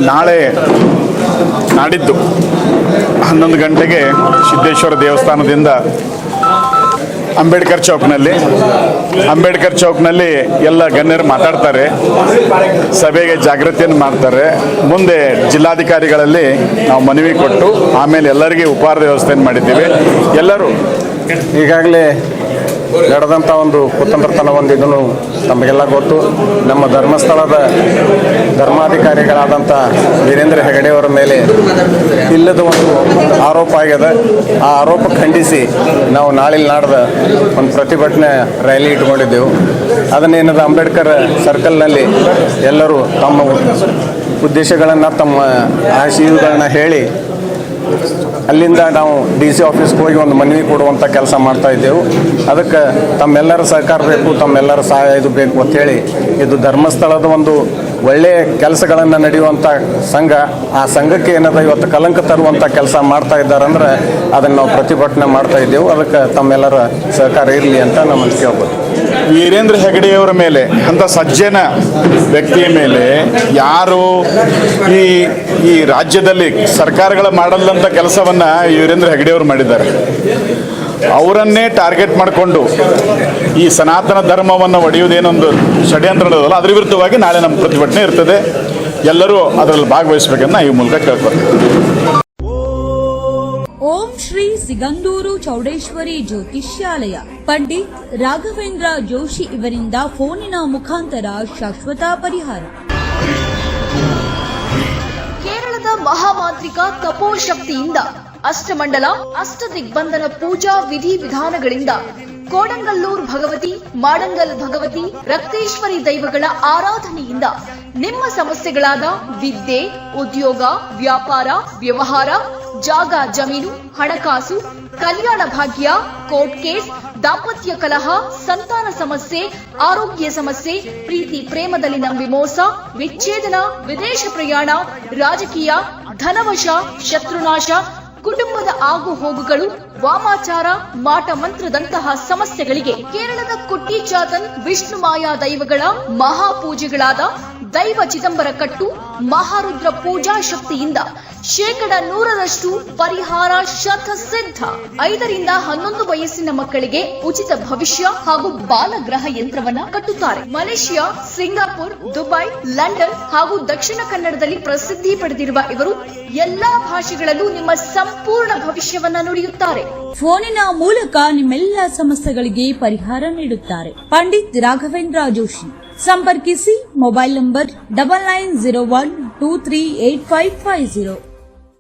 ನಾಳೆ ನಾಡಿದ್ದು 11 ಗಂಟೆಗೆ ಸಿದ್ದೇಶ್ವರ ದೇವಸ್ಥಾನದಿಂದ ಅಂಬೇಡ್ಕರ್ ಚೌಕ್ನಲ್ಲಿ ಎಲ್ಲ ಗಣ್ಯರು ಮಾತಾಡ್ತಾರೆ, ಸಭೆಗೆ ಜಾಗೃತಿಯನ್ನು ಮಾಡ್ತಾರೆ. ಮುಂದೆ ಜಿಲ್ಲಾಧಿಕಾರಿಗಳಲ್ಲಿ ನಾವು ಮನವಿ ಕೊಟ್ಟು ಆಮೇಲೆ ಎಲ್ಲರಿಗೆ ಉಪಹಾರದ ವ್ಯವಸ್ಥೆಯನ್ನು ಮಾಡಿದ್ದೀವಿ. ಎಲ್ಲರೂ ಈಗಾಗಲೇ ನಡೆದಂಥ ಒಂದು ಕುತಂತ್ರತನ ಇದನ್ನು ತಮಗೆಲ್ಲ ಗೊತ್ತು. ನಮ್ಮ ಧರ್ಮಸ್ಥಳದ ಧರ್ಮಾಧಿಕಾರಿಗಳಾದಂಥ ವೀರೇಂದ್ರ ಹೆಗಡೆಯವರ ಮೇಲೆ ಇಲ್ಲದ ಒಂದು ಆರೋಪ ಆಗಿದೆ. ಆ ಆರೋಪ ಖಂಡಿಸಿ ನಾವು ನಾಡ್ದ ಒಂದು ಪ್ರತಿಭಟನೆ ರ್ಯಾಲಿ ಇಟ್ಕೊಂಡಿದ್ದೆವು. ಅದನ್ನೇನದ ಅಂಬೇಡ್ಕರ್ ಸರ್ಕಲ್ನಲ್ಲಿ ಎಲ್ಲರೂ ತಮ್ಮ ಉದ್ದೇಶಗಳನ್ನು, ತಮ್ಮ ಆಶಯಗಳನ್ನ ಹೇಳಿ ಅಲ್ಲಿಂದ ನಾವು DC ಆಫೀಸ್ಗೆ ಹೋಗಿ ಒಂದು ಮನವಿ ಕೊಡುವಂಥ ಕೆಲಸ ಮಾಡ್ತಾ ಇದ್ದೆವು. ಅದಕ್ಕೆ ತಮ್ಮೆಲ್ಲರ ಸಹಕಾರ ಬೇಕು, ತಮ್ಮೆಲ್ಲರ ಸಹಾಯ ಇದು ಬೇಕು ಅಂಥೇಳಿ, ಇದು ಧರ್ಮಸ್ಥಳದ ಒಂದು ಒಳ್ಳೆಯ ಕೆಲಸಗಳನ್ನು ನಡೆಯುವಂಥ ಸಂಘ. ಆ ಸಂಘಕ್ಕೆ ಏನದ ಇವತ್ತು ಕಲಂಕ ತರುವಂಥ ಕೆಲಸ ಮಾಡ್ತಾ ಇದ್ದಾರಂದ್ರೆ ಅದನ್ನು ನಾವು ಪ್ರತಿಭಟನೆ ಮಾಡ್ತಾ ಇದ್ದೆವು. ಅದಕ್ಕೆ ತಮ್ಮೆಲ್ಲರ ಸಹಕಾರ ಇರಲಿ ಅಂತ ನಮ್ಮನ್ನು ಕೇಳ್ಬೋದು. ವೀರೇಂದ್ರ ಹೆಗಡೆಯವರ ಮೇಲೆ, ಅಂಥ ಸಜ್ಜನ ವ್ಯಕ್ತಿಯ ಮೇಲೆ ಯಾರು ಈ ರಾಜ್ಯದಲ್ಲಿ ಸರ್ಕಾರಗಳ ಮಾಡಲ್ಲಂಥ ಕೆಲಸವನ್ನು ವೀರೇಂದ್ರ ಹೆಗಡೆಯವರು ಮಾಡಿದ್ದಾರೆ. ಅವರನ್ನೇ ಟಾರ್ಗೆಟ್ ಮಾಡಿಕೊಂಡು ಈ ಸನಾತನ ಧರ್ಮವನ್ನು ಒಡೆಯುವುದೇನೊಂದು ಷಡ್ಯಂತ್ರ ನಡೆದಲ್ಲ, ಅದರ ವಿರುದ್ಧವಾಗಿ ನಾಳೆ ನಮ್ಮ ಪ್ರತಿಭಟನೆ ಇರ್ತದೆ. ಎಲ್ಲರೂ ಅದರಲ್ಲಿ ಭಾಗವಹಿಸಬೇಕನ್ನ ಈ ಮೂಲಕ ಕೇಳ್ಕೊಳ್ತೀವಿ. ಓಂ ಶ್ರೀ ಸಿಗಂದೂರು ಚೌಡೇಶ್ವರಿ ಜ್ಯೋತಿಷ್ಯಾಲಯ ಪಂಡಿತ್ ರಾಘವೇಂದ್ರ ಜೋಶಿ ಇವರಿಂದ ಫೋನಿನ ಮುಖಾಂತರ ಶಾಶ್ವತ ಪರಿಹಾರ. ಕೇರಳದ ಮಹಾಮಾಂತ್ರಿಕ ತಪೋಶಕ್ತಿಯಿಂದ ಅಷ್ಟಮಂಡಲ ಅಷ್ಟದಿಗ್ಬಂಧನ ಪೂಜಾ ವಿಧಿವಿಧಾನಗಳಿಂದ ಕೋಡಂಗಲ್ಲೂರ್ ಭಗವತಿ, ಮಾಡಂಗಲ್ ಭಗವತಿ, ರಕ್ತೇಶ್ವರಿ ದೈವಗಳ ಆರಾಧನೆಯಿಂದ ನಿಮ್ಮ ಸಮಸ್ಯೆಗಳಾದ ವಿದ್ಯೆ, ಉದ್ಯೋಗ, ವ್ಯಾಪಾರ, ವ್ಯವಹಾರ, ಜಾಗ ಜಮೀನು, ಹಣಕಾಸು, ಕಲ್ಯಾಣ ಭಾಗ್ಯ, ಕೋರ್ಟ್ ಕೇಸ್, ದಾಂಪತ್ಯ ಕಲಹ, ಸಂತಾನ ಸಮಸ್ಯೆ, ಆರೋಗ್ಯ ಸಮಸ್ಯೆ, ಪ್ರೀತಿ ಪ್ರೇಮದಲ್ಲಿನ ವಿಮೋಸ, ವಿಚ್ಛೇದನ, ವಿದೇಶ ಪ್ರಯಾಣ, ರಾಜಕೀಯ, ಧನವಶ, ಶತ್ರುನಾಶ, ಕುಟುಂಬದ ಆಗು ಹೋಗುಗಳು, ವಾಮಾಚಾರ, ಮಾಟ ಮಂತ್ರದಂತಹ ಸಮಸ್ಯೆಗಳಿಗೆ ಕೇರಳದ ಕುಟ್ಟಿ ಚಾತನ್ ವಿಷ್ಣು ಮಾಯಾ ದೈವಗಳ ಮಹಾಪೂಜೆಗಳಾದ ದೈವ ಚಿದಂಬರ ಕಟ್ಟು, ಮಹಾರುದ್ರ ಪೂಜಾ ಶಕ್ತಿಯಿಂದ 100% ಪರಿಹಾರ ಶತಸಿದ್ಧ. 5 ರಿಂದ 11 ವಯಸ್ಸಿನ ಮಕ್ಕಳಿಗೆ ಉಚಿತ ಭವಿಷ್ಯ ಹಾಗೂ ಬಾಲಗ್ರಹ ಯಂತ್ರವನ್ನ ಕಟ್ಟುತ್ತಾರೆ. ಮಲೇಷಿಯಾ, ಸಿಂಗಾಪುರ್, ದುಬೈ, ಲಂಡನ್ ಹಾಗೂ ದಕ್ಷಿಣ ಕನ್ನಡದಲ್ಲಿ ಪ್ರಸಿದ್ಧಿ ಪಡೆದಿರುವ ಇವರು ಎಲ್ಲಾ ಭಾಷೆಗಳಲ್ಲೂ ನಿಮ್ಮ ಸಂಪೂರ್ಣ ಭವಿಷ್ಯವನ್ನ ನುಡಿಯುತ್ತಾರೆ. ಫೋನಿನ ಮೂಲಕ ನಿಮ್ಮೆಲ್ಲ ಸಮಸ್ಯೆಗಳಿಗೆ ಪರಿಹಾರ ನೀಡುತ್ತಾರೆ. ಪಂಡಿತ್ ರಾಘವೇಂದ್ರ ಜೋಶಿ. ಸಂಪರ್ಕಿಸಿ. Mobile number 9901238550.